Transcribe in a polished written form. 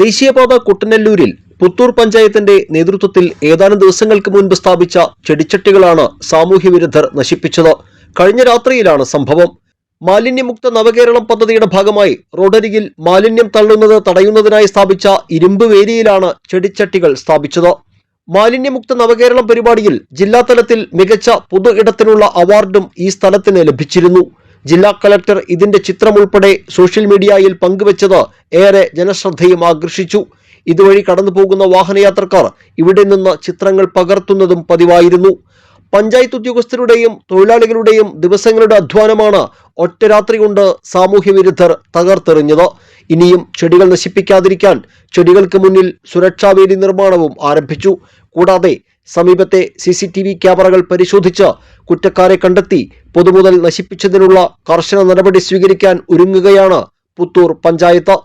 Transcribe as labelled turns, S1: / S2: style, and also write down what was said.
S1: ദേശീയപാത കുട്ടനെല്ലൂരിൽ പുത്തൂർ പഞ്ചായത്തിന്റെ നേതൃത്വത്തിൽ ഏതാനും ദിവസങ്ങൾക്ക് മുൻപ് സ്ഥാപിച്ച ചെടിച്ചട്ടികളാണ് സാമൂഹ്യവിരുദ്ധർ നശിപ്പിച്ചത്. കഴിഞ്ഞ രാത്രിയിലാണ് സംഭവം. മാലിന്യമുക്ത നവകേരളം പദ്ധതിയുടെ ഭാഗമായി റോഡരികിൽ മാലിന്യം തള്ളുന്നത് തടയുന്നതിനായി സ്ഥാപിച്ച ഇരുമ്പ് വേലിയിലാണ് ചെടിച്ചട്ടികൾ സ്ഥാപിച്ചത്. മാലിന്യമുക്ത നവകേരളം പരിപാടിയിൽ ജില്ലാതലത്തിൽ മികച്ച പൊതു ഇടത്തിനുള്ള അവാർഡും ഈ സ്ഥലത്തിന് ലഭിച്ചിരുന്നു. ജില്ലാ കളക്ടർ ഇതിന്റെ ചിത്രം ഉൾപ്പെടെ സോഷ്യൽ മീഡിയയിൽ പങ്കുവച്ചത് ഏറെ ജനശ്രദ്ധയും ആകർഷിച്ചു. ഇതുവഴി കടന്നുപോകുന്ന വാഹനയാത്രക്കാർ ഇവിടെ നിന്ന് ചിത്രങ്ങൾ പകർത്തുന്നതും പതിവായിരുന്നു. പഞ്ചായത്ത് ഉദ്യോഗസ്ഥരുടെയും തൊഴിലാളികളുടെയും ദിവസങ്ങളുടെ അധ്വാനമാണ് ഒറ്റ രാത്രി കൊണ്ട് സാമൂഹ്യവിരുദ്ധർ തകർത്തെറിഞ്ഞത്. ഇനിയും ചെടികൾ നശിപ്പിക്കാതിരിക്കാൻ ചെടികൾക്ക് മുന്നിൽ സുരക്ഷാ വേലി നിർമ്മാണവും ആരംഭിച്ചു. കൂടാതെ സമീപത്തെ CCTV ക്യാമറകൾ പരിശോധിച്ച് കുറ്റക്കാരെ കണ്ടെത്തി പൊതുമുതൽ നശിപ്പിച്ചതിനുള്ള കർശന നടപടി സ്വീകരിക്കാൻ ഒരുങ്ങുകയാണ് പുത്തൂർ പഞ്ചായത്ത്.